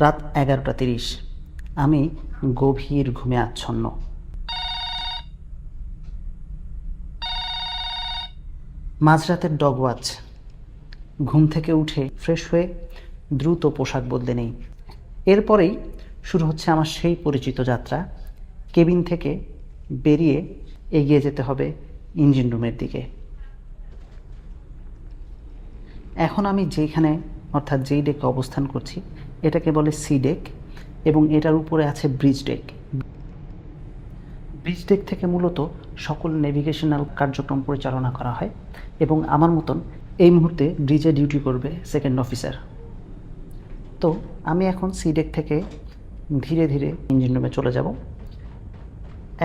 রাত 11:30। আমি গভীর ঘুমে আচ্ছন্ন। মাঝরাতের ডগ ওয়াচ। ঘুম থেকে উঠে ফ্রেশ হয়ে দ্রুত পোশাক বদলে নেই। এরপরেই শুরু হচ্ছে আমার সেই পরিচিত যাত্রা। কেবিন থেকে বেরিয়ে এগিয়ে যেতে হবে ইঞ্জিন রুমের দিকে। এখন আমি যেখানে অর্থাৎ যেই ডেকে অবস্থান করছি এটাকে বলে সি ডেক এবং এটার উপরে আছে ব্রিজ ডেক। ব্রিজ ডেক থেকে মূলত সকল নেভিগেশনাল কার্যক্রম পরিচালনা করা হয় এবং আমার মতন এই মুহূর্তে ব্রিজে ডিউটি করবে সেকেন্ড অফিসার। তো আমি এখন সি ডেক থেকে ধীরে ধীরে ইঞ্জিন রুমে চলে যাব।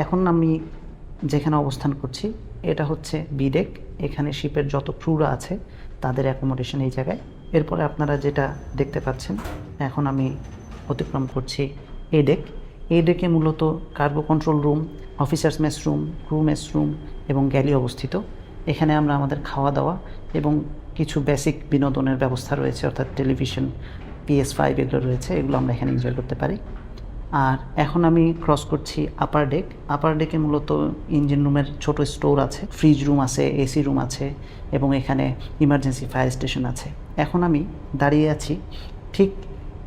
এখন আমি যেখানে অবস্থান করছি এটা হচ্ছে বি ডেক। এখানে শিপের যত ক্রুরা আছে তাদের অ্যাকোমোডেশন এই জায়গায়। এরপরে আপনারা যেটা দেখতে পাচ্ছেন, এখন আমি অতিক্রম করছি এ ডেক। এই ডেকে মূলত cargo control room, officers mess room, crew mess room এবং গ্যালি অবস্থিত। এখানে আমরা আমাদের খাওয়া দাওয়া এবং কিছু বেসিক বিনোদনের ব্যবস্থা রয়েছে, অর্থাৎ টেলিভিশন, PS5 এগুলো রয়েছে, এগুলো আমরা এখানে এনজয় করতে পারি। আর এখন আমি ক্রস করছি আপার ডেক। আপার ডেকে মূলত ইঞ্জিন রুমের ছোট স্টোর আছে, ফ্রিজ রুম আছে, এসি রুম আছে এবং এখানে ইমার্জেন্সি ফায়ার স্টেশন আছে। এখন আমি দাঁড়িয়ে আছি ঠিক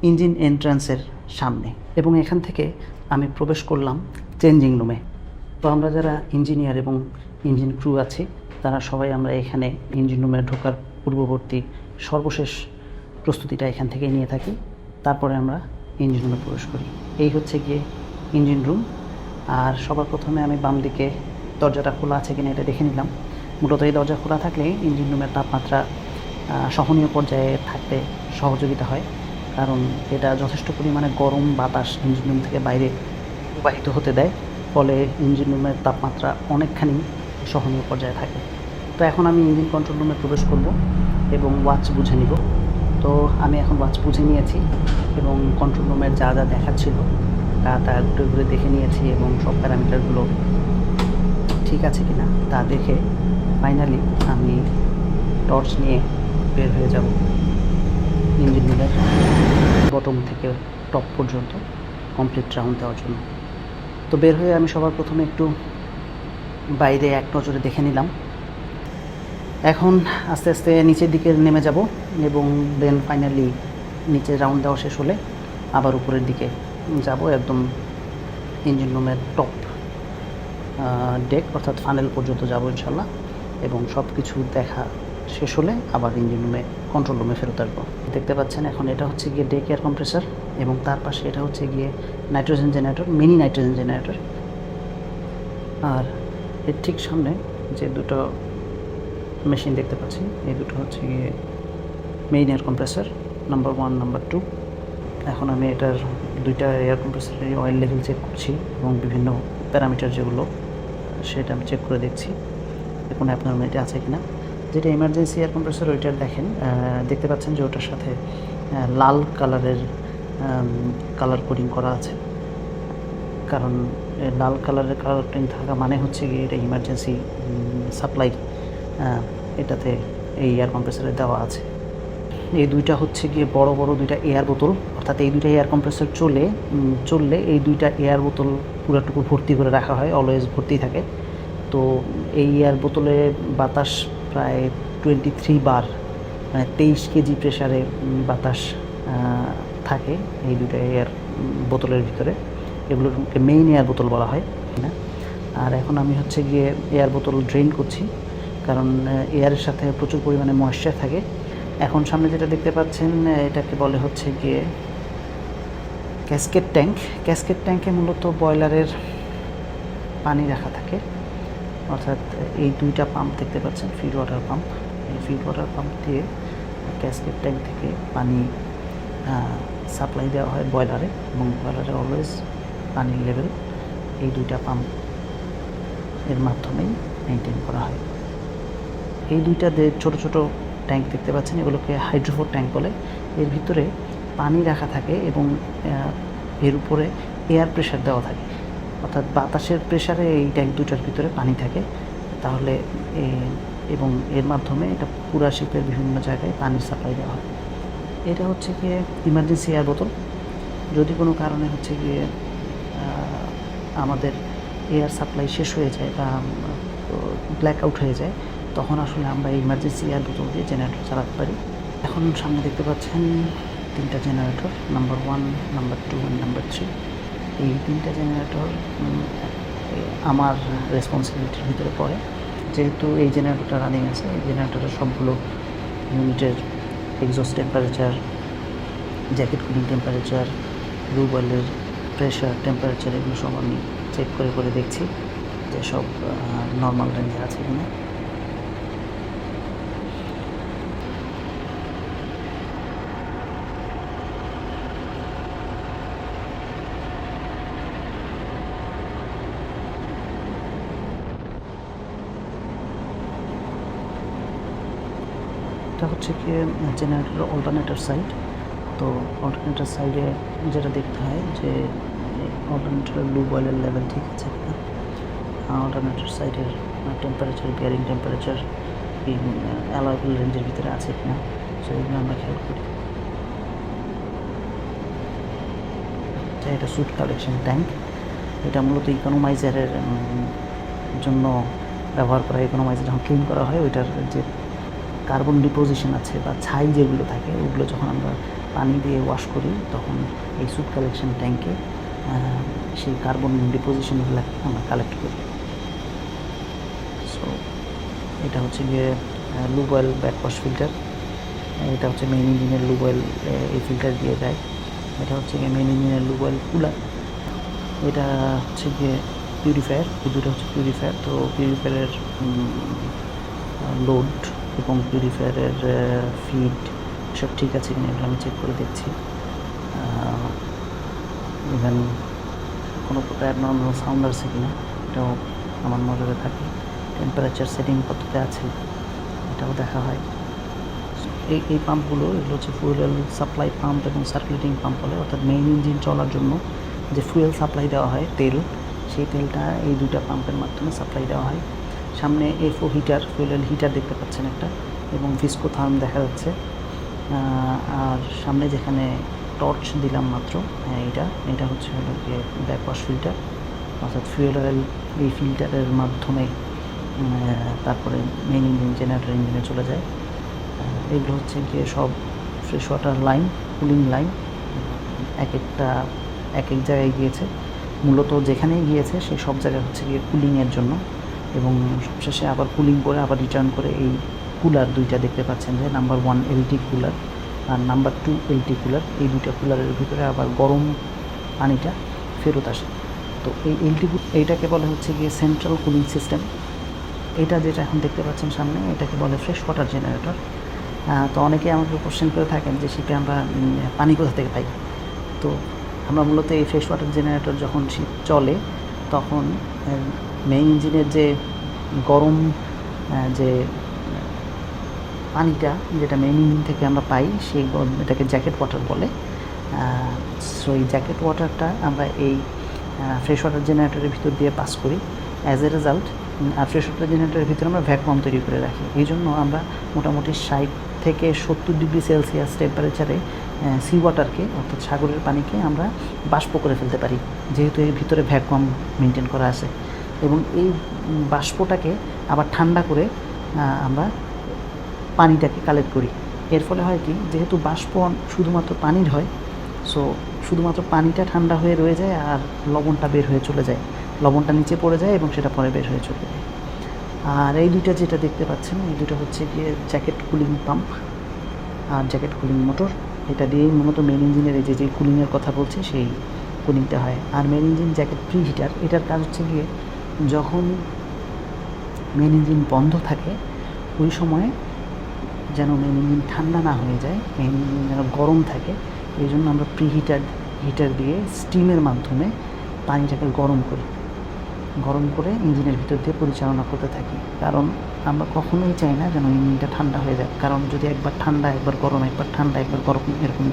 ইঞ্জিন এন্ট্রান্সের সামনে এবং এখান থেকে আমি প্রবেশ করলাম চেঞ্জিং রুমে। তো আমরা যারা ইঞ্জিনিয়ার এবং ইঞ্জিন ক্রু আছি তারা সবাই আমরা এখানে ইঞ্জিন রুমে ঢোকার পূর্ববর্তী সর্বশেষ প্রস্তুতিটা এখান থেকে নিয়ে থাকি। তারপরে আমরা ইঞ্জিন রুমে প্রবেশ করি। এই হচ্ছে গিয়ে ইঞ্জিন রুম। আর সবার প্রথমে আমি বাম দিকে দরজাটা খোলা আছে কিনা এটা দেখে নিলাম। মূলত এই দরজা খোলা থাকলে ইঞ্জিন রুমের তাপমাত্রা সহনীয় পর্যায়ে থাকতে সহযোগিতা হয়, কারণ এটা যথেষ্ট পরিমাণে গরম বাতাস ইঞ্জিন রুম থেকে বাইরে প্রবাহিত হতে দেয়, ফলে ইঞ্জিন রুমের তাপমাত্রা অনেকখানি সহনীয় পর্যায়ে থাকে। তো এখন আমি ইঞ্জিন কন্ট্রোল রুমে প্রবেশ করব এবং ওয়াচ বুঝে নিব। তো আমি এখন ওয়াচ বুঝে নিয়েছি এবং কন্ট্রোল রুমের যা যা দেখাচ্ছিল তা ঘুরে ঘুরে দেখে নিয়েছি এবং সব প্যারামিটারগুলো ঠিক আছে কিনা তা দেখে ফাইনালি আমি টর্চ নিয়ে বের হয়ে যাব ইঞ্জিন রুমের বটম থেকে টপ পর্যন্ত কমপ্লিট রাউন্ড দেওয়ার জন্য। তো বের হয়ে আমি সবার প্রথমে একটু বাইরে এক নজরে দেখে নিলাম। এখন আস্তে আস্তে নিচের দিকে নেমে যাব এবং দেন ফাইনালি নিচে রাউন্ড দেওয়া শেষ হলে আবার উপরের দিকে যাব, একদম ইঞ্জিন রুমের টপ ডেক অর্থাৎ ফানেল পর্যন্ত যাব ইনশাল্লাহ। এবং সব কিছু দেখা শেষ হলে আবার ইঞ্জিন রুমে কন্ট্রোল রুমে ফেরত আসবো। দেখতে পাচ্ছেন এখন এটা হচ্ছে গিয়ে ডেক এয়ার কম্প্রেসার এবং তার পাশে এটা হচ্ছে গিয়ে nitrogen generator, mini nitrogen generator. আর এর ঠিক সামনে যে দুটো মেশিন দেখতে পাচ্ছি এই দুটো হচ্ছে গিয়ে main air compressor number 1, number 2। এখন আমি এটার দুইটা এয়ার কম্প্রেসারের অয়েল লেভেল চেক করছি এবং বিভিন্ন প্যারামিটার যেগুলো সেটা আমি চেক করে দেখছি কোনো অ্যাবনর্মালিটি আছে কিনা। যেটা ইমার্জেন্সি এয়ার কম্প্রেসার ওইটার দেখতে পাচ্ছেন যে ওটার সাথে লাল কালারের কালার কোডিং করা আছে, কারণ লাল কালারের কালার কোডিং থাকা মানে হচ্ছে গিয়ে এটা ইমার্জেন্সি সাপ্লাই এটাতে এই এয়ার কম্প্রেসারে দেওয়া আছে। এই দুইটা হচ্ছে গিয়ে বড় বড় দুইটা এয়ার বোতল, অর্থাৎ এই দুইটা এয়ার কম্প্রেসার চললে এই দুইটা এয়ার বোতল পুরোটুকু ভর্তি করে রাখা হয়, অলওয়েজ ভর্তি থাকে। তো এই এয়ার বোতলে বাতাস প্রায় 23 বার, মানে 23 কেজি প্রেসারে বাতাস থাকে এই দুইটা এয়ার বোতলের ভিতরে। এগুলোকে মেইন এয়ার বোতল বলা হয় না। আর এখন আমি হচ্ছে গিয়ে এয়ার বোতল ড্রেন করছি, কারণ এয়ারের সাথে প্রচুর পরিমাণে ময়েশ্চার থাকে। এখন সামনে যেটা দেখতে পাচ্ছেন এটাকে বলে হচ্ছে গিয়ে ক্যাসকেড ট্যাঙ্ক। ক্যাসকেড ট্যাঙ্কে মূলত বয়লারের পানি রাখা থাকে, অর্থাৎ এই দুইটা পাম্প দেখতে পাচ্ছেন, ফিড ওয়াটার পাম্প। এই ফিড ওয়াটার পাম্প দিয়ে ক্যাসকেড ট্যাঙ্ক থেকে পানি সাপ্লাই দেওয়া হয় বয়লারে এবং বয়লারে অলওয়েজ পানির লেভেল এই দুইটা পাম্প এর মাধ্যমেই মেনটেন করা হয়। এই দুইটা ছোট ছোট ট্যাঙ্ক দেখতে পাচ্ছেন, এগুলোকে হাইড্রোফোর ট্যাঙ্ক বলে। এর ভিতরে পানি রাখা থাকে এবং এর উপরে এয়ার প্রেশার দেওয়া থাকে, অর্থাৎ বাতাসের প্রেশারে এই ট্যাঙ্ক দুটার ভিতরে পানি থাকে। তাহলে এবং এর মাধ্যমে এটা পুরা শিপের বিভিন্ন জায়গায় পানির সাপ্লাই দেওয়া হয়। এটা হচ্ছে গিয়ে ইমার্জেন্সি এয়ার বোতল। যদি কোনো কারণে হচ্ছে গিয়ে আমাদের এয়ার সাপ্লাই শেষ হয়ে যায় বা ব্ল্যাক আউট হয়ে যায়, তখন আসলে আমরা ইমার্জেন্সি এয়ার বোতল দিয়ে জেনারেটর চালাতে পারি। এখন সামনে দেখতে পাচ্ছেন 3টা generator, number 1, number 2 and number 3। এই 3টা জেনারেটর আমার রেসপন্সিবিলিটির ভিতরে পড়ে। যেহেতু এই জেনারেটরটা রানিং আছে, এই জেনারেটরের সবগুলো ইউনিটের exhaust temperature, jacket cooling temperature, lube অয়েলের প্রেশার, টেম্পারেচার, এগুলো সব আমি চেক করে করে দেখছি যে সব নর্মাল রেঞ্জে আছে কিনা। এটা হচ্ছে কি জেনারেটরের অল্টারনেটর সাইড। তো অল্টারনেটর সাইডে যেটা দেখতে হয় যে অল্টারনেটরের লুব অয়েলের লেভেল ঠিক আছে কিনা, অল্টারনেটর সাইডের টেম্পারেচার, বিয়ারিং টেম্পারেচার অ্যালাউয়েবল রেঞ্জের ভিতরে আছে কিনা, সো এগুলো আমরা খেয়াল করি। এটা সুট কালেকশন ট্যাঙ্ক। এটা মূলত ইকোনোমাইজারের জন্য ব্যবহার করা। ইকোনোমাইজার যখন ক্লিন করা হয়, ওইটার যে কার্বন ডিপোজিশন আছে বা ছাই যেগুলো থাকে, ওগুলো যখন আমরা পানি দিয়ে ওয়াশ করি, তখন এই সুট কালেকশন ট্যাঙ্কে সেই কার্বন ডিপোজিশনগুলো আমরা কালেক্ট করি। সো এটা হচ্ছে গিয়ে লুব অয়েল ব্যাকওয়াশ ফিল্টার। এটা হচ্ছে মেইন ইঞ্জিনের লুব অয়েল, এই ফিল্টার দিয়ে যায়। এটা হচ্ছে গিয়ে মেইন ইঞ্জিনের লুব অয়েল কুলার। এটা হচ্ছে গিয়ে পিউরিফায়ার। এই দুটো হচ্ছে পিউরিফায়ার। তো পিউরিফায়ারের লোড এবং পিউরিফায়ারের ফিড সব ঠিক আছে কিনা এগুলো আমি চেক করে দেখছি। ইভেন কোনো প্রকার অ্যাবনর্মাল সাউন্ড আছে কিনা এটাও আমার নজরে থাকে। টেম্পারেচার সেটিং কততে আছে এটাও দেখা হয়। এই পাম্পগুলো, এগুলো হচ্ছে ফুয়েল সাপ্লাই পাম্প এবং সার্কুলেটিং পাম্প বলে। অর্থাৎ মেইন ইঞ্জিন চলার জন্য যে ফুয়েল সাপ্লাই দেওয়া হয়, তেল, সেই তেলটা এই দুইটা পাম্পের মাধ্যমে সাপ্লাই দেওয়া হয়। সামনে এফও হিটার, ফুয়েল হিটার দেখতে পাচ্ছেন একটা, এবং ভিস্কো থার্ম দেখা যাচ্ছে। আর সামনে যেখানে টর্চ দিলাম মাত্র, এটা হচ্ছে হলো গিয়ে ব্যাকওয়াশ ফিল্টার, অর্থাৎ ফুয়েল অয়েল এই ফিল্টারের মাধ্যমে তারপরে মেইন ইঞ্জিন, জেনারেটর ইঞ্জিনে চলে যায়। এগুলো হচ্ছে গিয়ে সব fresh water line, cooling line, এক এক জায়গায় গিয়েছে। মূলত যেখানেই গিয়েছে সেই সব জায়গায় হচ্ছে গিয়ে কুলিংয়ের জন্য, এবং সবশেষে আবার কুলিং করে আবার রিটার্ন করে এই কুলার দুইটা দেখতে পাচ্ছেন যে নাম্বার 1 এলটি কুলার আর নাম্বার 2 এলটি কুলার, এই দুইটা কুলারের ভিতরে আবার গরম পানিটা ফেরত আসে। তো এই এইটাকে বলে হচ্ছে গিয়ে সেন্ট্রাল কুলিং সিস্টেম। এটা যেটা এখন দেখতে পাচ্ছেন সামনে, এটাকে বলে ফ্রেশ ওয়াটার জেনারেটর। তো অনেকে আমাকে কোশ্চেন করে থাকেন যে শীতে আমরা পানি কোথা থেকে পাই। তো আমরা মূলত এই ফ্রেশ ওয়াটার জেনারেটর যখন শীত চলে, তখন মেইন ইঞ্জিনের যে গরম যে পানিটা, যেটা মেইন ইঞ্জিন থেকে আমরা পাই, সেই এটাকে জ্যাকেট ওয়াটার বলে। সো এই জ্যাকেট ওয়াটারটা আমরা এই ফ্রেশ ওয়াটার জেনারেটরের ভিতর দিয়ে পাস করি। As a result fresh water জেনারেটরের ভিতরে আমরা ভ্যাকুয়াম তৈরি করে রাখি। এই জন্য আমরা মোটামুটি 60 থেকে 70 ডিগ্রি সেলসিয়াস টেম্পারেচারে সি ওয়াটারকে, অর্থাৎ সাগরের পানিকে আমরা বাষ্প করে ফেলতে পারি, যেহেতু এর ভিতরে ভ্যাকুয়াম মেনটেন করা আছে। এবং এই বাষ্পটাকে আবার ঠান্ডা করে আমরা পানিটাকে কালেক্ট করি। এর ফলে হয় কি, যেহেতু বাষ্প শুধুমাত্র পানির হয়, সো শুধুমাত্র পানিটা ঠান্ডা হয়ে রয়ে যায় আর লবণটা বের হয়ে চলে যায়, লবণটা নিচে পড়ে যায় এবং সেটা পরে বের হয়ে চলে যায়। আর এই দুইটা যেটা দেখতে পাচ্ছেন, এই দুটো হচ্ছে গিয়ে জ্যাকেট কুলিং পাম্প আর জ্যাকেট কুলিং মোটর। এটা দিয়েই মূলত মেন ইঞ্জিনের এই যে কুলিংয়ের কথা বলছি, সেই কুলিংটা হয়। আর main engine jacket preheater, এটার কাজ হচ্ছে গিয়ে যখন মেন ইঞ্জিন বন্ধ থাকে ওই সময় যেন মেন ইঞ্জিন ঠান্ডা না হয়ে যায়, মেন ইঞ্জিন যেন গরম থাকে, এই জন্য আমরা হিটার দিয়ে স্টিমের মাধ্যমে পানিটাকে গরম করে ইঞ্জিনের ভিতর দিয়ে পরিচালনা করতে থাকি। কারণ আমরা কখনোই চাই না যেন ইঞ্জিনটা ঠান্ডা হয়ে যায়। কারণ যদি একবার ঠান্ডা একবার গরম, একবার ঠান্ডা একবার গরম এরকম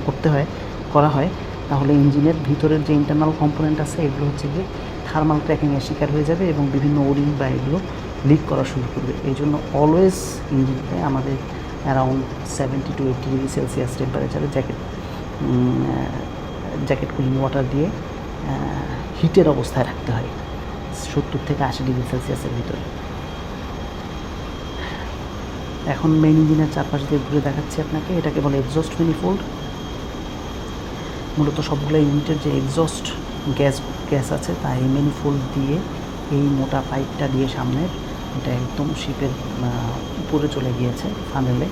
করা হয়, তাহলে ইঞ্জিনের ভিতরের যে ইন্টারনাল কম্পোনেন্ট আছে, এগুলো হচ্ছে গিয়ে থার্মাল ক্র্যাকিংয়ের শিকার হয়ে যাবে এবং বিভিন্ন ওরিং বা এগুলো লিক করা শুরু করবে। এই জন্য অলওয়েজ ইঞ্জিনকে আমাদের অ্যারাউন্ড 70 to 80 ডিগ্রি সেলসিয়াস টেম্পারেচারে জ্যাকেট কুলিং ওয়াটার দিয়ে হিটের অবস্থায় রাখতে হয় 70 থেকে 80 ডিগ্রি সেলসিয়াসের ভিতরে। এখন মেইন ইঞ্জিনের চারপাশ দিয়ে ঘুরে দেখাচ্ছি আপনাকে। এটাকে বলে এক্সস্ট ম্যানিফোল্ড। মূলত সবগুলো ইউনিটের যে এক্সস্ট গ্যাস আছে তা এই ম্যানিফোল্ড দিয়ে এই মোটা পাইপটা দিয়ে সামনের এটা একদম শিপের উপরে চলে গিয়েছে ফানেলে।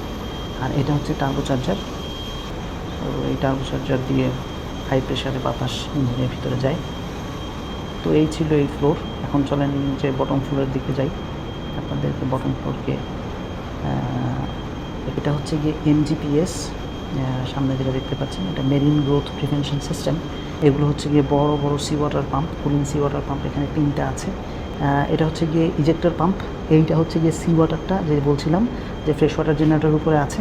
আর এটা হচ্ছে টার্বোচার্জার। তো এই টার্বোচার্জার দিয়ে হাই প্রেশারে বাতাস ইঞ্জিনের ভিতরে যায়। তো এই ছিল এই ফ্লোর। এখন চলেন যে বটম ফ্লোরের দিকে যাই, আপনাদেরকে বটম ফ্লোরকে এটা হচ্ছে গিয়ে এমজিপিএস। সামনে যেটা দেখতে পাচ্ছেন এটা মেরিন গ্রোথ প্রিভেনশন সিস্টেম। এগুলো হচ্ছে গিয়ে বড় বড় sea water pump, cooling sea water pump এখানে 3টা আছে। এটা হচ্ছে গিয়ে ইজেক্টর পাম্প। এইটা হচ্ছে গিয়ে সি ওয়াটারটা যে বলছিলাম যে ফ্রেশ ওয়াটার জেনারেটরের উপরে আছে,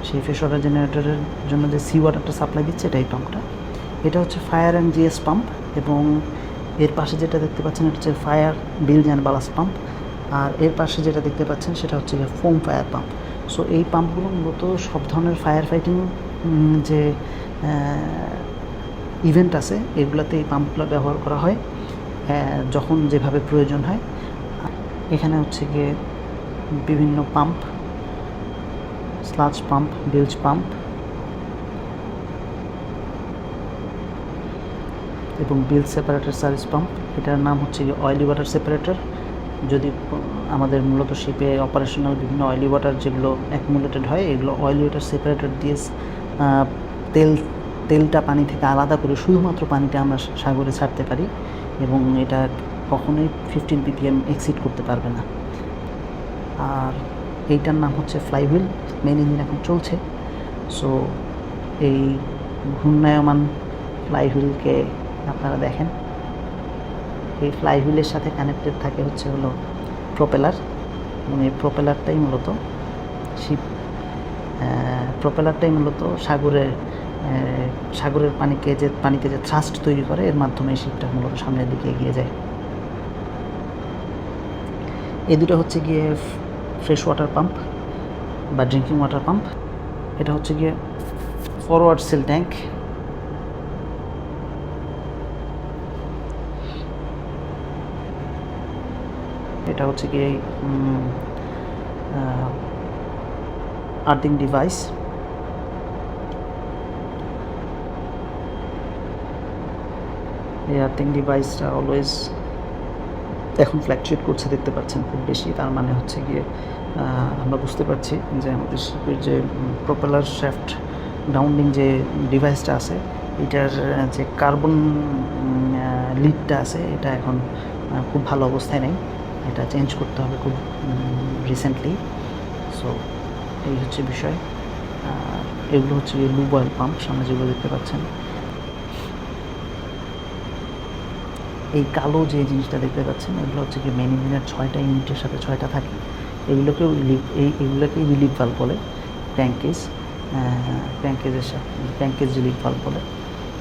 সেই ফ্রেশ ওয়াটার জেনারেটরের জন্য যে সি ওয়াটারটা সাপ্লাই দিচ্ছে এটা এই পাম্পটা। এটা হচ্ছে ফায়ার অ্যান্ড জিএস পাম্প, এবং এর পাশে যেটা দেখতে পাচ্ছেন এটা হচ্ছে ফায়ার বিলজ অ্যান্ড বালাস পাম্প। আর এর পাশে যেটা দেখতে পাচ্ছেন সেটা হচ্ছে গিয়ে ফোম ফায়ার পাম্প। সো এই পাম্পগুলো মূলত সব ধরনের ফায়ার ফাইটিং যে ইভেন্ট আছে এগুলোতে এই পাম্পগুলো ব্যবহার করা হয় যখন যেভাবে প্রয়োজন হয়। এখানে হচ্ছে গিয়ে বিভিন্ন পাম্প, স্লাজ পাম্প, বিলজ পাম্প এবং বিল সেপারেটর সার্ভিস পাম্প। এটার নাম হচ্ছে গিয়ে অয়েলি ওয়াটার সেপারেটর। যদি আমাদের মূলত শিপে অপারেশনাল বিভিন্ন অয়েলি ওয়াটার যেগুলো অ্যাকুমুলেটেড হয় এগুলো অয়েলি ওয়াটার সেপারেটর দিয়ে তেলটা পানি থেকে আলাদা করে শুধুমাত্র পানিটা আমরা সাগরে ছাড়তে পারি, এবং এটা কখনোই 15 ppm এক্সিড করতে পারবে না। আর এইটার নাম হচ্ছে ফ্লাইহুইল। মেইন ইঞ্জিন এখন চলছে। সো এই ঘূর্ণায়মান ফ্লাইহুইলকে আপনারা দেখেন, এই ফ্লাইহুইলের সাথে কানেক্টেড থাকে হচ্ছে হলো প্রপেলার, এবং এই প্রপেলারটাই মূলত সাগরের পানিতে যে থ্রাস্ট তৈরি করে এর মাধ্যমে শিপটা মূলত সামনের দিকে এগিয়ে যায়। এই দুটো হচ্ছে গিয়ে ফ্রেশ ওয়াটার পাম্প বা ড্রিঙ্কিং ওয়াটার পাম্প। এটা হচ্ছে গিয়ে ফরওয়ার্ড সেল ট্যাঙ্ক। এটা হচ্ছে গিয়ে আর্থিং ডিভাইস। এই আর্থিং ডিভাইসটা অলওয়েজ এখন ফ্ল্যাকচুয়েট করছে দেখতে পাচ্ছেন খুব বেশি। তার মানে হচ্ছে গিয়ে আমরা বুঝতে পারছি যে আমাদের শিপের যে প্রপেলার শ্যাফট ডাউনিং যে ডিভাইসটা আছে এটার যে কার্বন লিডটা আছে এটা এখন খুব ভালো অবস্থায় নেই, এটা চেঞ্জ করতে হবে খুব রিসেন্টলি। সো এই হচ্ছে বিষয়। এগুলো হচ্ছে লুব অয়েল পাম্প সামনে যেগুলো দেখতে পাচ্ছেন। এই কালো যে জিনিসটা দেখতে পাচ্ছেন এগুলো হচ্ছে কি মেইন ইঞ্জিনের 6টা ইউনিটের সাথে 6টা থাকে। এগুলোকেই রিলিফ ভালভ বলে, ক্র্যাঙ্কেজ রিলিফ ভালভ বলে।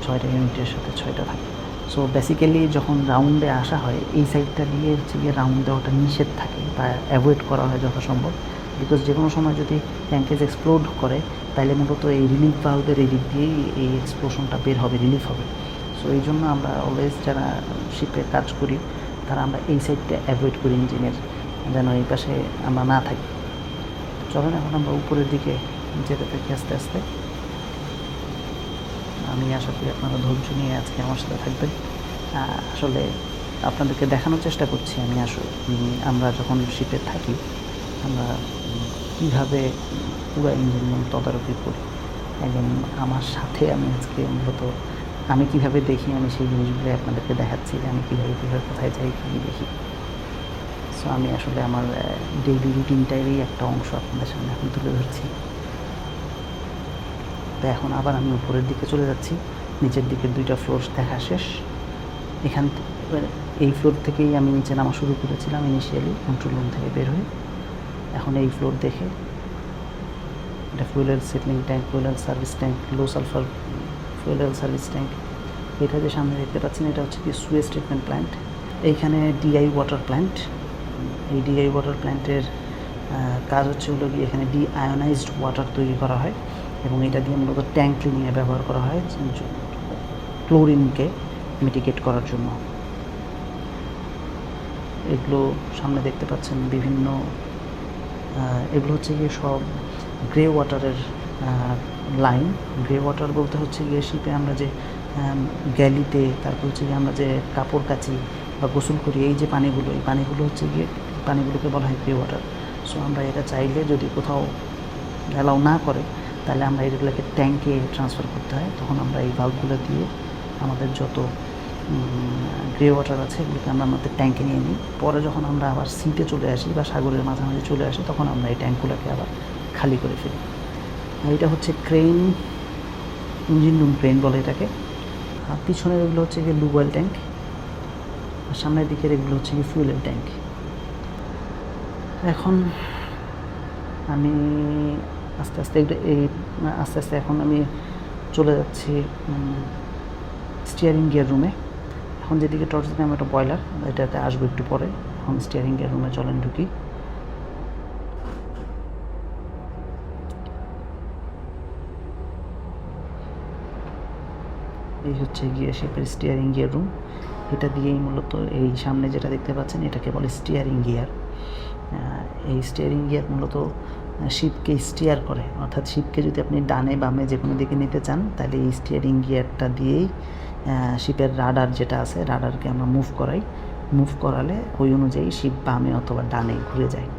6টা ইউনিটের সাথে 6টা থাকে। সো বেসিক্যালি যখন রাউন্ডে আসা হয় এই সাইডটা দিয়ে হচ্ছে গিয়ে রাউন্ড দেওয়াটা নিষেধ থাকে বা অ্যাভয়েড করা হয় যথাসম্ভব, বিকজ যে কোনো সময় যদি ক্র্যাঙ্কেজ এক্সপ্লোড করে তাহলে মূলত এই রিলিফ ভালভের এই দিক দিয়েই এই এক্সপ্লোশনটা বের হবে, রিলিফ হবে। সো এই জন্য আমরা অলওয়েজ যারা শিপে কাজ করি তারা আমরা এই সাইডটা অ্যাভয়েড করি ইঞ্জিনের, যেন এই পাশে আমরা না থাকি। চলেন এখন আমরা উপরের দিকে যেতে থাকি আস্তে আস্তে। আমি আশা করি আপনারা ধৈর্য নিয়ে আজকে আমার সাথে থাকবেন। আসলে আপনাদেরকে দেখানোর চেষ্টা করছি আমরা যখন শিপে থাকি আমরা কীভাবে পুরো ইঞ্জিন তদারকি করি, এবং আমার সাথে আমি আজকে মূলত আমি কীভাবে দেখি আমি সেই জিনিসগুলো আপনাদেরকে দেখাচ্ছি যে আমি কীভাবে কোথায় যাই কী দেখি। সো আমি আসলে আমার ডেইলি রুটিনটারই একটা অংশ আপনাদের সামনে এখন তুলে ধরছি। তো এখন আবার আমি উপরের দিকে চলে যাচ্ছি। নিচের দিকের 2টা ফ্লোর দেখা শেষ। এই ফ্লোর থেকেই আমি নিচে নামা শুরু করেছিলাম ইনিশিয়ালি কন্ট্রোল রুম থেকে বের হয়ে। এখন এই ফ্লোর দেখে এটা fuel settling tank, fuel service tank, low sulphur fuel service tank. এটা যে সামনে দেখতে পাচ্ছেন এটা হচ্ছে কি সুয়েজ ট্রিটমেন্ট প্ল্যান্ট। এইখানে ডিআই ওয়াটার প্ল্যান্ট। এই ডিআই ওয়াটার প্ল্যান্টের কাজ হচ্ছে হলো কি এখানে ডিআয়োনাইজড ওয়াটার তৈরি করা হয়, এবং এটা দিয়ে মূলত ট্যাঙ্ক ক্লিনিংয়ে ব্যবহার করা হয়। ক্লোরিনকে মিটিগেট করার জন্য। এগুলো সামনে দেখতে পাচ্ছেন বিভিন্ন এগুলো হচ্ছে গিয়ে সব গ্রে ওয়াটারের লাইন। গ্রে ওয়াটার বলতে হচ্ছে গিয়ে শিপে আমরা যে গ্যালিতে, তারপর হচ্ছে গিয়ে আমরা যে কাপড় কাচি বা গোসল করি, এই যে পানিগুলো, এই পানিগুলো হচ্ছে গিয়ে পানিগুলোকে বলা হয় গ্রে ওয়াটার। সো আমরা এটা চাইলে যদি কোথাও অ্যালাউ না করে, তাহলে আমরা এগুলোকে ট্যাঙ্কে ট্রান্সফার করতে হয়। তখন আমরা এই ভাল্বগুলো দিয়ে আমাদের যত গ্রে ওয়াটার আছে এগুলোকে আমরা আমাদের ট্যাঙ্কে নিয়ে নিই। পরে যখন আমরা আবার সিতে চলে আসি বা সাগরের মাঝামাঝি চলে আসি, তখন আমরা এই ট্যাঙ্কগুলোকে আবার খালি করে ফেলি। আর এটা হচ্ছে ক্রেন, ইঞ্জিন রুম ক্রেন বলে এটাকে। আর পিছনের এগুলো হচ্ছে গিয়ে লুব অয়েল ট্যাঙ্ক, আর সামনের দিকের এগুলো হচ্ছে গিয়ে ফুয়েলের ট্যাঙ্ক। এখন আমি আস্তে আস্তে এখন আমি চলে যাচ্ছি স্টিয়ারিং গিয়ার রুমে। এখন যেদিকে টর্চ দিলাম একটা বয়লার, এটাতে আসবো একটু পরে। এখন স্টিয়ারিং গিয়ার রুমে চলেন ঢুকি। এই হচ্ছে গিয়ে শিপের স্টিয়ারিং গিয়ার রুম। এটা দিয়েই মূলত এই সামনে যেটা দেখতে পাচ্ছেন এটাকে বলে স্টিয়ারিং গিয়ার। এই স্টিয়ারিং গিয়ার মূলত শিপকে স্টিয়ার করে, অর্থাৎ শিপকে যদি আপনি ডানে বামে যে কোনো দিকে নিতে চান, তাহলে এই স্টিয়ারিং গিয়ারটা দিয়েই শিপের রাডার যেটা আছে, রাডারকে আমরা মুভ করাই। মুভ করালে ওই অনুযায়ী শিপ বামে অথবা ডানে ঘুরে যায়।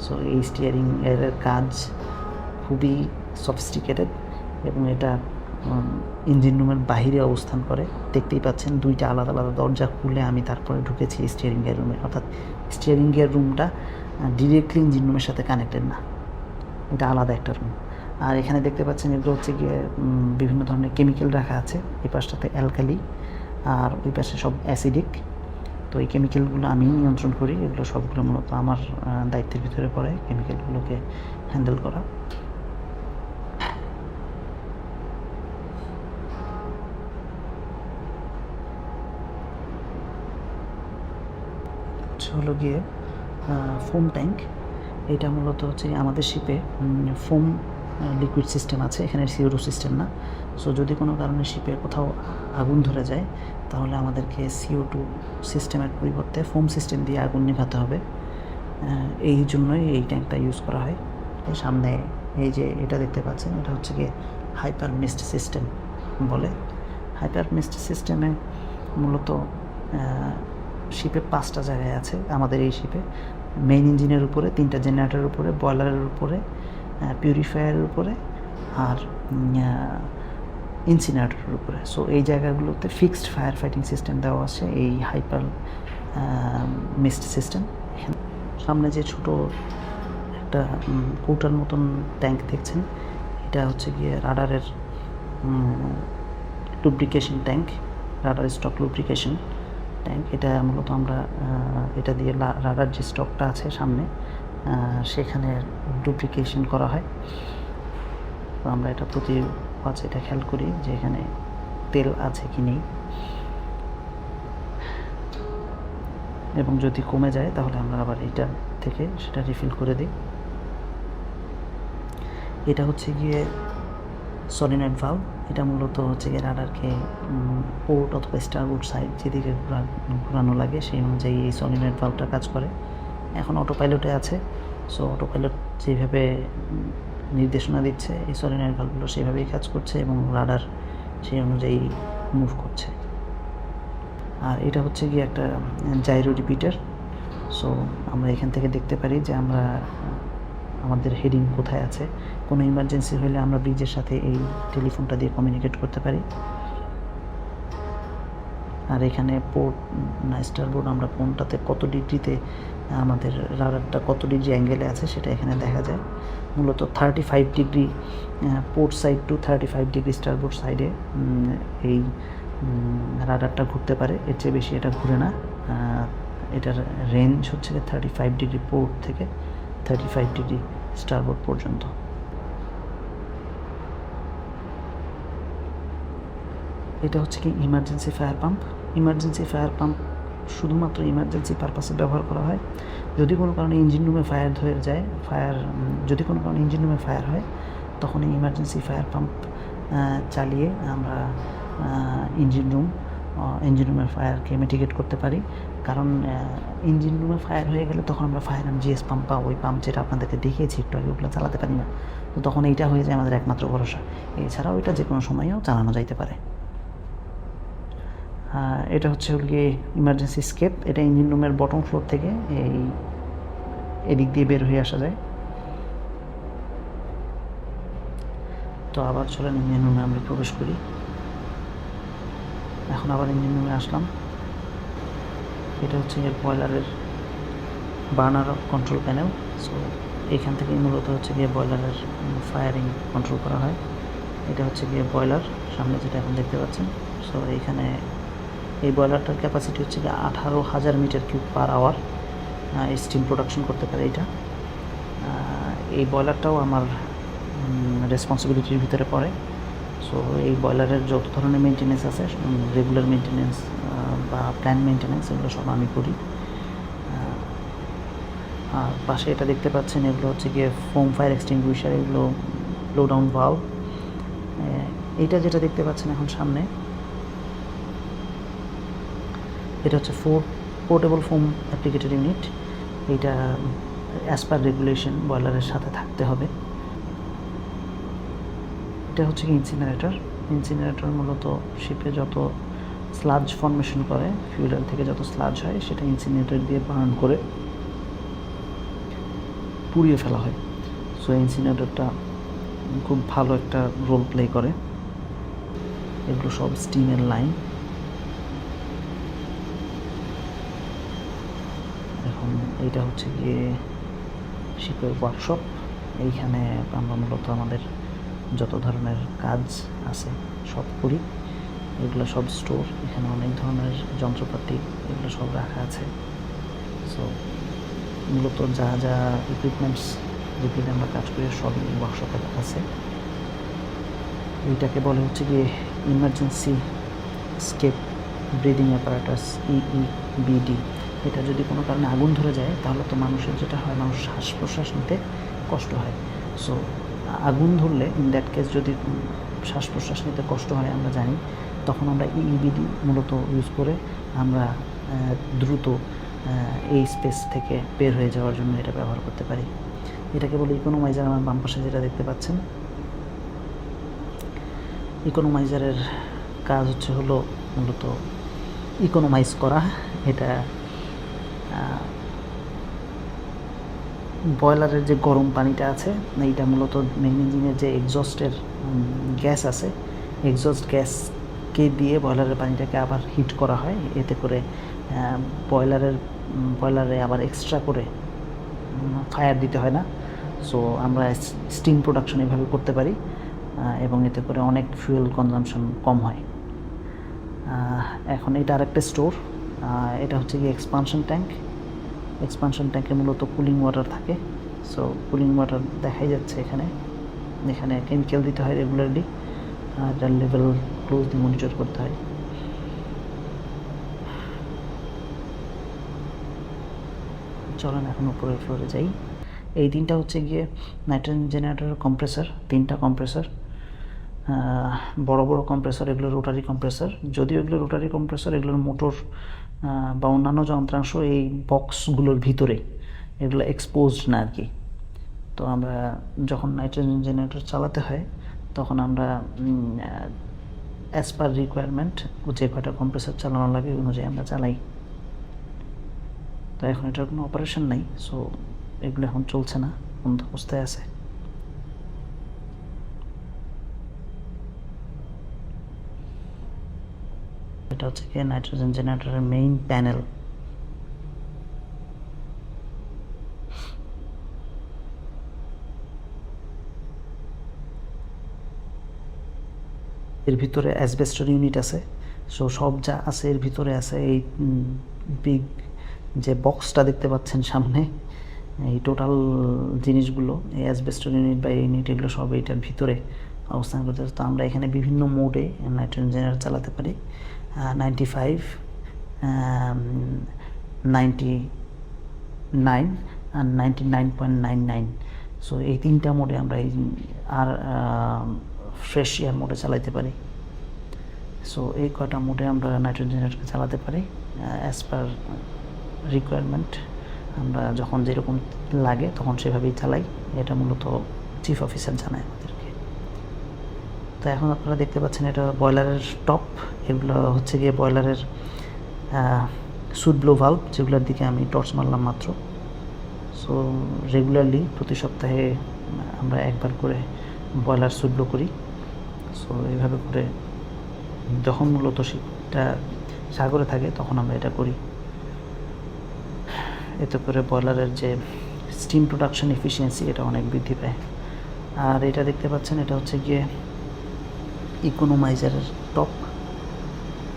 সো এই স্টিয়ারিং এর কাজ খুবই সফিস্টিকেটেড, এবং এটা ইঞ্জিন রুমের বাহিরে অবস্থান করে। দেখতেই পাচ্ছেন দুইটা আলাদা আলাদা দরজা খুলে আমি তারপরে ঢুকেছি স্টিয়ারিং গিয়ার রুমে। অর্থাৎ স্টিয়ারিং গিয়ার রুমটা ডিরেক্টলি ইঞ্জিন রুমের সাথে কানেক্টেড না, এটা আলাদা একটা রুম। আর এখানে দেখতে পাচ্ছেন এগুলো হচ্ছে গিয়ে বিভিন্ন ধরনের কেমিক্যাল রাখা আছে। এই পাশটাতে অ্যালকালি আর ওই পাশে সব অ্যাসিডিক। তো এই কেমিক্যালগুলো আমি নিয়ন্ত্রণ করি, এগুলো সবগুলো মূলত আমার দায়িত্বের ভিতরে পড়ে কেমিক্যালগুলোকে হ্যান্ডেল করা। হলো গিয়ে ফোম ট্যাঙ্ক। এটা মূলত হচ্ছে আমাদের শিপে ফোম লিকুইড সিস্টেম আছে, এখানে CO2 সিস্টেম না। সো যদি কোনো কারণে শিপে কোথাও আগুন ধরে যায়, তাহলে আমাদেরকে CO2 সিস্টেমের পরিবর্তে ফোম সিস্টেম দিয়ে আগুন নেভাতে হবে। এই জন্যই এই ট্যাঙ্কটা ইউজ করা হয়। সামনে এই যে এটা দেখতে পাচ্ছেন, এটা হচ্ছে গিয়ে হাইপার মিস্ট সিস্টেম বলে। হাইপার মিস্ট সিস্টেমে মূলত শিপে 5টা জায়গায় আছে আমাদের এই শিপে। মেইন ইঞ্জিনের উপরে, 3টা জেনারেটরের উপরে, বয়লারের উপরে, পিউরিফায়ারের উপরে, আর ইনসিনারেটরের উপরে। সো এই জায়গাগুলোতে ফিক্সড ফায়ার ফাইটিং সিস্টেম দেওয়া আছে এই হাইপার মিস্ট সিস্টেম। সামনে যে ছোট একটা কৌটার মতন ট্যাঙ্ক দেখছেন, এটা হচ্ছে গিয়ে রাডারের lubrication tank, rudder stock lubrication tank. এটা মূলত আমরা এটা দিয়ে রাডার যে স্টকটা আছে সামনে, সেখানে লুব্রিকেশন করা হয়। তো আমরা এটা প্রতি ওয়াচে এটা খেয়াল করি যে এখানে তেল আছে কি নেই, এবং যদি কমে যায় তাহলে আমরা আবার এটা থেকে সেটা রিফিল করে দিই। এটা হচ্ছে গিয়ে সলিনয়েড ভালভ। এটা মূলত হচ্ছে গিয়ে রাডারকে পোর্ট অথবা স্টারবোর্ড সাইড যেদিকে ঘোরানো লাগে সেই অনুযায়ী এই সলিনয়েড ভালভটা কাজ করে। এখন অটো পাইলটে আছে, সো অটো পাইলট যেভাবে নির্দেশনা দিচ্ছে এই সলিনয়েড ভালভগুলো সেইভাবেই কাজ করছে, এবং রাডার সেই অনুযায়ী মুভ করছে। আর এটা হচ্ছে গিয়ে একটা জাইরো রিপিটার। সো আমরা এখান থেকে দেখতে পারি যে আমরা আমাদের হেডিং কোথায় আছে। কোনো ইমার্জেন্সি হলে আমরা ব্রিজের সাথে এই টেলিফোনটা দিয়ে কমিউনিকেট করতে পারি। আর এখানে পোর্ট না স্টারবোর্ড, আমরা কোনটাতে কত ডিগ্রিতে আমাদের রাডারটা কত ডিগ্রি অ্যাঙ্গেলে আছে সেটা এখানে দেখা যায়। মূলত 35 degree port side to 35 degree starboard সাইডে এই রাডারটা ঘুরতে পারে, এর চেয়ে বেশি এটা ঘুরে না। এটার রেঞ্জ হচ্ছে 35 ডিগ্রি পোর্ট থেকে 35 ডিগ্রি স্টারবোর্ড পর্যন্ত। এটা হচ্ছে কি emergency fire pump. Emergency fire pump শুধুমাত্র ইমার্জেন্সি পারপাসে ব্যবহার করা হয়। যদি কোনো কারণে ইঞ্জিন রুমে ফায়ার ধরে যায়, যদি কোনো কারণে ইঞ্জিন রুমে ফায়ার হয়, তখন এই ইমার্জেন্সি ফায়ার পাম্প চালিয়ে আমরা ইঞ্জিন রুমের ফায়ারকে মিটিগেট করতে পারি। কারণ ইঞ্জিন রুমে ফায়ার হয়ে গেলে তখন আমরা ফায়ার অ্যান্ড জিএস পাম্প বা ওই পাম্প যেটা আপনাদেরকে দেখিয়েছি একটু আগে, ওগুলো চালাতে পারি না। তো তখন এইটা হয়ে যায় আমাদের একমাত্র ভরসা। এছাড়াও এটা যে কোনো সময়েও চালানো যাইতে পারে। এটা হচ্ছে গিয়ে ইমার্জেন্সি স্কেপ। এটা ইঞ্জিন রুমের বটম ফ্লোর থেকে এদিক দিয়ে বের হয়ে আসা যায়। তো আবার চলেন ইঞ্জিন রুমে আমরা প্রবেশ করি। এখন আবার ইঞ্জিন রুমে আসলাম। এটা হচ্ছে বয়লারের বার্নার কন্ট্রোল প্যানেল। সো এইখান থেকে মূলত হচ্ছে গিয়ে বয়লারের ফায়ারিং কন্ট্রোল করা হয়। এটা হচ্ছে গিয়ে বয়লার সামনে যেটা এখন দেখতে পাচ্ছেন। সো এইখানে এই বয়লারটার ক্যাপাসিটি হচ্ছে গিয়ে 18,000 meter cube per hour steam production করতে পারে এটা। এই বয়লারটাও আমার রেসপন্সিবিলিটির ভিতরে পড়ে। সো এই বয়লারের যত ধরনের মেনটেন্যান্স আছে, রেগুলার মেনটেন্যান্স বা প্ল্যান মেনটেন্যান্স, এগুলো সব আমি করি। আর পাশে এটা দেখতে পাচ্ছেন, এগুলো হচ্ছে গিয়ে ফোম ফায়ার এক্সটিংগুইশার, এগুলো লো ডাউন ভালভ। এইটা যেটা দেখতে পাচ্ছেন এখন সামনে, এটা হচ্ছে পোর্টেবল ফোম অ্যাপ্লিকেটেড ইউনিট। এইটা অ্যাজ পার রেগুলেশন বয়লারের সাথে থাকতে হবে। এটা হচ্ছে কি ইনসিনারেটর মূলত শিপে যত স্লাজ ফর্মেশন করে, ফিউয়েল থেকে যত স্লাজ হয়, সেটা ইনসিনারেটর দিয়ে বার্ন করে পুড়িয়ে ফেলা হয়। সো ইনসিনারেটরটা খুব ভালো একটা রোল প্লে করে। এগুলো সব স্টিমের লাইন। এখন এইটা হচ্ছে গিয়ে শিপের ওয়ার্কশপ। এইখানে আমরা মূলত আমাদের যত ধরনের কাজ আছে সব করি। এগুলো সব স্টোর, এখানে অনেক ধরনের যন্ত্রপাতি এগুলো সব রাখা আছে। সো মূলত যা যা ইকুইপমেন্টস যেগুলো আমরা কাজ করি সব ওয়ার্কশপে আছে। এইটাকে বলে হচ্ছে গিয়ে ইমার্জেন্সি স্কেপ ব্রিদিং অ্যাপারেটাস, ইইবিডি। এটা যদি কোনো কারণে আগুন ধরে যায় তাহলে তো মানুষের যেটা হয়, মানুষ শ্বাস প্রশ্বাস নিতে কষ্ট হয়। সো আগুন ধরলে ইন দ্যাট কেস যদি শ্বাস প্রশ্বাস নিতে কষ্ট হয় আমরা জানি, তখন আমরা ইইবিডি মূলত ইউজ করে আমরা দ্রুত এই স্পেস থেকে বের হয়ে যাওয়ার জন্য এটা ব্যবহার করতে পারি। এটাকে বলে ইকোনোমাইজার। আমার বাম পাশে যেটা দেখতে পাচ্ছেন, ইকোনোমাইজারের কাজ হচ্ছে হলো মূলত ইকোনোমাইজ করা। এটা বয়লারের যে গরম পানিটা আছে, এইটা মূলত মেইন ইঞ্জিনের যে এক্সস্টের গ্যাস আছে, এক্সস্ট গ্যাসকে দিয়ে বয়লারের পানিটাকে আবার হিট করা হয়। এতে করে বয়লারে আবার এক্সট্রা করে ফায়ার দিতে হয় না। সো আমরা স্টিম প্রোডাকশন এভাবে করতে পারি এবং এতে করে অনেক ফুয়েল কনজাম্পশন কম হয়। এখন এটা আরেকটা স্টোর। এটা হচ্ছে কি এক্সপানশন ট্যাঙ্ক। এক্সপানশন ট্যাঙ্কে মূলত কুলিং ওয়াটার থাকে। সো কুলিং ওয়াটার দেখাই যাচ্ছে এখানে কেমিক্যাল দিতে হয় রেগুলারলি, যার লেভেল ক্লোজলি মনিটর করতে হয়। চলেন এখন উপরের ফ্লোরে যাই। এই তিনটা হচ্ছে গিয়ে নাইট্রোজেন জেনারেটরের কম্প্রেসর। তিনটা কম্প্রেসর, বড় বড় কম্প্রেসর, এগুলো রোটারি কম্প্রেসর। যদিও এগুলো রোটারি কম্প্রেসর, এগুলোর মোটর বা অন্যান্য যন্ত্রাংশ এই বক্সগুলোর ভিতরে, এগুলো এক্সপোজড না আর কি। তো আমরা যখন নাইট্রোজেন জেনারেটর চালাতে হয় তখন আমরা অ্যাজ পার রিকোয়ারমেন্ট যে কয়টা কম্প্রেসর চালানো লাগে অনুযায়ী আমরা চালাই। তো এখন এটার কোনো অপারেশন নাই। সো এগুলো এখন চলছে না, বন্ধ অবস্থায় আছে। এটা হচ্ছে কি নাইট্রোজেন জেনারেটরের মেইন প্যানেল। এর ভিতরে অ্যাসবেস্টর ইউনিট আছে। সো সব যা আছে এর ভিতরে আছে। এই বিগ যে বক্সটা দেখতে পাচ্ছেন সামনে, এই টোটাল জিনিসগুলো, এই অ্যাসবেস্টর ইউনিট বা ইউনিট, এগুলো সব এইটার ভিতরে অবস্থান করতে। তো আমরা এখানে বিভিন্ন মোডে নাইট্রোজেন জেনারেটর চালাতে পারি। 95, 99 আর 99.99। সো এই তিনটা মোডে আমরা আর ফ্রেশ এয়ার মোডে চালাইতে পারি। সো এই কটা মোডে আমরা নাইট্রোজেন জেনারেটরকে চালাতে পারি অ্যাজ পার রিকোয়ারমেন্ট। আমরা যখন যেরকম লাগে তখন সেভাবেই চালাই। এটা মূলত চিফ অফিসার জানায় আমাদেরকে। তো এখন আপনারা দেখতে পাচ্ছেন এটা বয়লারের টপ। এগুলো হচ্ছে গিয়ে বয়লারের সুট ব্লো ভাল্ব, যেগুলোর দিকে আমি টর্চ মারলাম মাত্র। সো রেগুলারলি প্রতি সপ্তাহে আমরা একবার করে বয়লার সুট ব্লো করি। সো এইভাবে করে যখন মূলত শীতটা সাগরে থাকে তখন আমরা এটা করি। এতে করে বয়লারের যে স্টিম প্রোডাকশন এফিসিয়েন্সি এটা অনেক বৃদ্ধি পায়। আর এটা দেখতে পাচ্ছেন এটা হচ্ছে গিয়ে ইকোনোমাইজারের টপ।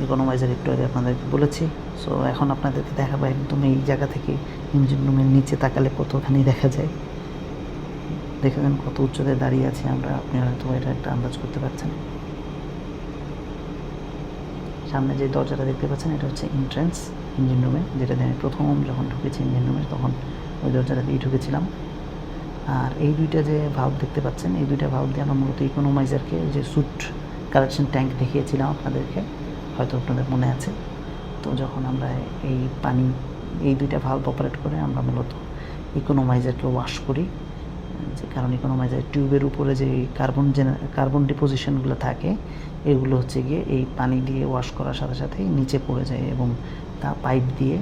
ইকোনোমাইজার একটু আগে আপনাদেরকে বলেছি। সো এখন আপনাদেরকে দেখাবো একদম এই জায়গা থেকে ইঞ্জিন রুমের নিচে তাকালে কতখানি দেখা যায়। দেখেন কত উচ্চতায় দাঁড়িয়ে আছি আমরা, আপনি হয়তো এটা একটা আন্দাজ করতে পারছেন। সামনে যে দরজাটা দেখতে পাচ্ছেন এটা হচ্ছে এন্ট্রান্স ইঞ্জিন রুমে, যেটা দিয়ে আমি প্রথম যখন ঢুকেছি ইঞ্জিন রুমে তখন ওই দরজাটা দিয়ে ঢুকেছিলাম। আর এই দুইটা যে ভাল্ব দেখতে পাচ্ছেন, এই দুইটা ভাল্ব দিয়ে আমরা মূলত ইকোনোমাইজারকে যে সুট কালেকশন ট্যাঙ্ক দেখিয়েছিলাম আপনাদেরকে, হয়তো আপনাদের মনে আছে। তো যখন আমরা এই দুইটা ভাল্ব অপারেট করে আমরা মূলত ইকোনোমাইজারকে ওয়াশ করি। যে কারণ ইকোনোমাইজার টিউবের উপরে যে কার্বন ডিপোজিশনগুলো থাকে এগুলো হচ্ছে গিয়ে এই পানি দিয়ে ওয়াশ করার সাথে সাথেই নিচে পড়ে যায় এবং তা পাইপ দিয়ে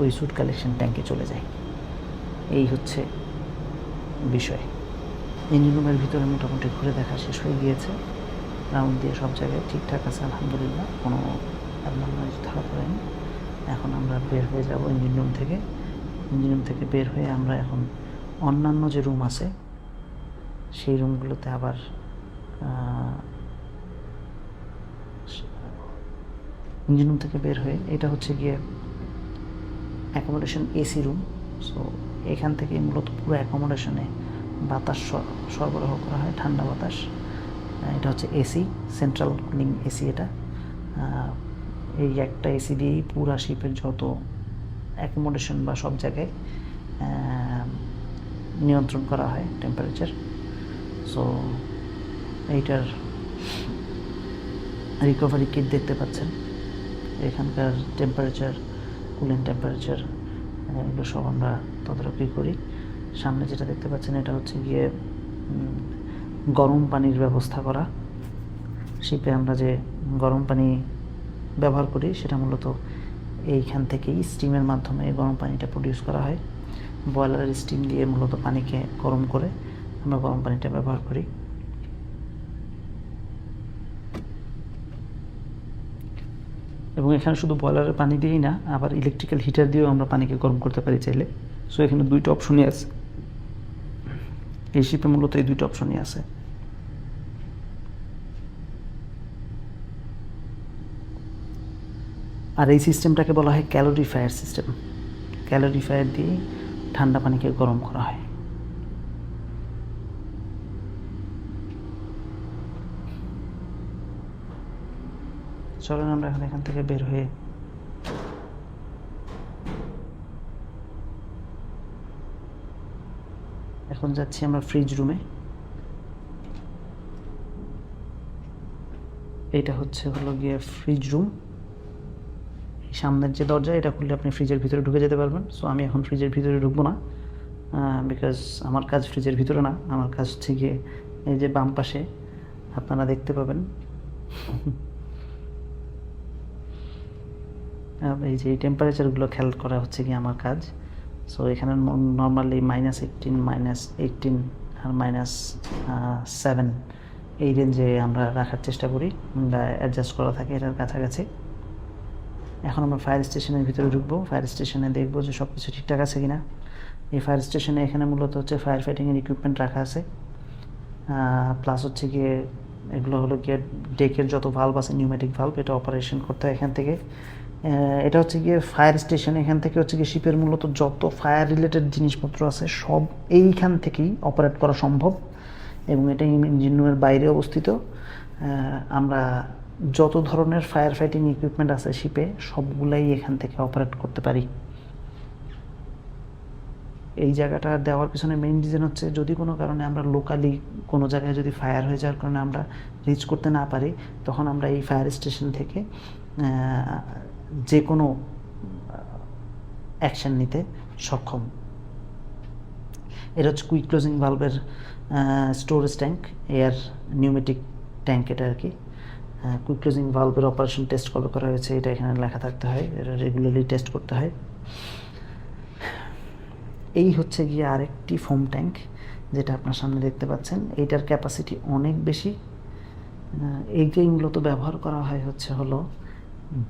ওই সুট কালেকশন ট্যাঙ্কে চলে যায়। এই হচ্ছে বিষয়। ইঞ্জিন রুমের ভিতরে মোটামুটি ঘুরে দেখা শেষ হয়ে গিয়েছে। রাউন্ড দিয়ে সব জায়গায় ঠিকঠাক আছে আলহামদুলিল্লাহ, কোনো অ্যাবনরমালিটি ধরা পড়েনি। এখন আমরা বের হয়ে যাব ইঞ্জিন রুম থেকে। ইঞ্জিন রুম থেকে বের হয়ে আমরা এখন অন্যান্য যে রুম আছে সেই রুমগুলোতে আবার ইঞ্জিন রুম থেকে বের হয়ে এটা হচ্ছে গিয়ে অ্যাকোমোডেশন এসি রুম। সো এখান থেকে মূলত পুরো অ্যাকোমোডেশনে বাতাস সরবরাহ করা হয়, ঠান্ডা বাতাস। এটা হচ্ছে এসি, সেন্ট্রাল কুলিং এসি। এটা এই একটা এসি দিয়েই পুরা শিপের যত অ্যাকোমোডেশন বা সব জায়গায় নিয়ন্ত্রণ করা হয় টেম্পারেচার। সো এইটার রিকভারি কিট দেখতে পাচ্ছেন, এখানকার টেম্পারেচার, কুলিং টেম্পারেচার এগুলো সব আমরা তদারকি করি। সামনে যেটা দেখতে পাচ্ছেন এটা হচ্ছে গিয়ে গরম পানির ব্যবস্থা করা। শিপে আমরা যে গরম পানি ব্যবহার করি সেটা মূলত এইখান থেকেই স্টিমের মাধ্যমে গরম পানিটা প্রডিউস করা হয়। বয়লারের স্টিম দিয়ে মূলত পানিকে গরম করে আমরা গরম পানিটা ব্যবহার করি। এবং এখানে শুধু বয়লারের পানি দিয়েই না, আবার ইলেকট্রিক্যাল হিটার দিয়েও আমরা পানিকে গরম করতে পারি চাইলে। সো এখানে দুইটা অপশনই আছে, এই শিপে মূলত এই দুইটা অপশনই আছে। আর এই সিস্টেমটাকে বলা হয় ক্যালোরিফায়ার সিস্টেম। ক্যালোরিফায়ার দিয়ে ঠান্ডা পানিকে গরম করা হয়। চলেন আমরা এখন এখান থেকে বের হয়ে এখন যাচ্ছি আমরা ফ্রিজ রুমে। এইটা হলো গিয়ে ফ্রিজ রুম। সামনের যে দরজা এটা খুললে আপনি ফ্রিজের ভিতরে ঢুকে যেতে পারবেন। সো আমি এখন ফ্রিজের ভিতরে ঢুকবো না, বিকজ আমার কাজ ফ্রিজের ভিতরে না। আমার কাজ হচ্ছে গিয়ে এই যে বাম পাশে আপনারা দেখতে পাবেন এই যে টেম্পারেচারগুলো খেয়াল করা হচ্ছে কি আমার কাজ। সো এখানে নর্মালি -18, -18 আর -7 এই রেঞ্জে আমরা রাখার চেষ্টা করি, অ্যাডজাস্ট করা থাকে এটার কাছাকাছি। এখন আমরা ফায়ার স্টেশনের ভিতরে ঢুকবো। ফায়ার স্টেশনে দেখবো যে সব কিছু ঠিকঠাক আছে কিনা। এই ফায়ার স্টেশনে এখানে মূলত হচ্ছে ফায়ার ফাইটিংয়ের ইকুইপমেন্ট রাখা আছে, প্লাস হচ্ছে গিয়ে এগুলো হলো গিয়ে ডেকের যত ভাল্ব আছে, নিউমেটিক ভাল্ব, এটা অপারেশন করতে হয় এখান থেকে। এটা হচ্ছে গিয়ে ফায়ার স্টেশন। এখান থেকে হচ্ছে গিয়ে শিপের মূলত যত ফায়ার রিলেটেড জিনিসপত্র আছে সব এইখান থেকেই অপারেট করা সম্ভব, এবং এটা ইঞ্জিন রুমের বাইরে অবস্থিত। আমরা যত ধরনের ফায়ার ফাইটিং ইকুইপমেন্ট আছে শিপে সবগুলাই এখান থেকে অপারেট করতে পারি। এই জায়গাটা দেওয়ার পিছনে মেইন রিজন হচ্ছে যদি কোনো কারণে আমরা লোকালি কোনো জায়গায় যদি ফায়ার হয়ে যাওয়ার কারণে আমরা রিচ করতে না পারি, তখন আমরা এই ফায়ার স্টেশন থেকে যে কোনো অ্যাকশান নিতে সক্ষম। এটা হচ্ছে কুইক ক্লোজিং ভালভের storage tank, air pneumatic tank এটা আর কি। কুইক ক্লোজিং ভালভের অপারেশন টেস্ট কবে করা হয়েছে এটা এখানে লেখা থাকতে হয়, এটা রেগুলারলি টেস্ট করতে হয়। এই হচ্ছে গিয়ে আরেকটি ফোম ট্যাঙ্ক যেটা আপনার সামনে দেখতে পাচ্ছেন, এইটার ক্যাপাসিটি অনেক বেশি। এইটাই মূলত ব্যবহার করা হয় হচ্ছে হলো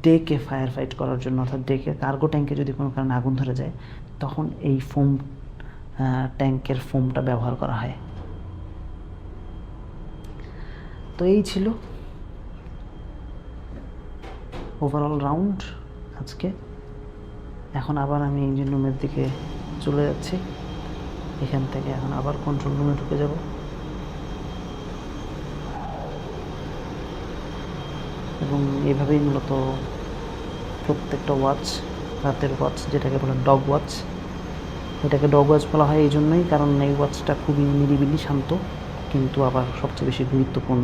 ডেকে ফায়ার ফাইট করার জন্য, অর্থাৎ ডেকে কার্গো ট্যাঙ্কে যদি কোনো কারণে আগুন ধরে যায় তখন এই ফোম ট্যাঙ্কের ফোমটা ব্যবহার করা হয়। তো এই ছিল ওভারঅল রাউন্ড আজকে। এখন আবার আমি ইঞ্জিন রুমের দিকে চলে যাচ্ছি, এখান থেকে এখন আবার কন্ট্রোল রুমে ঢুকে যাব। এবং এইভাবেই মূলত প্রত্যেকটা ওয়াচ, রাতের ওয়াচ যেটাকে বলে ডগ ওয়াচ, এটাকে ডগ ওয়াচ বলা হয় এই জন্যই কারণ এই ওয়াচটা খুবই নিরিবিলি শান্ত কিন্তু আবার সবচেয়ে বেশি গুরুত্বপূর্ণ।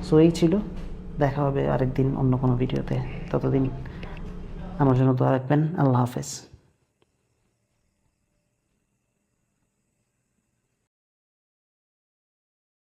সো এই ছিল, দেখা হবে আরেকদিন অন্য কোনো ভিডিওতে। ততদিন আমার জন্য দোয়া রাখবেন। আল্লাহ হাফেজ।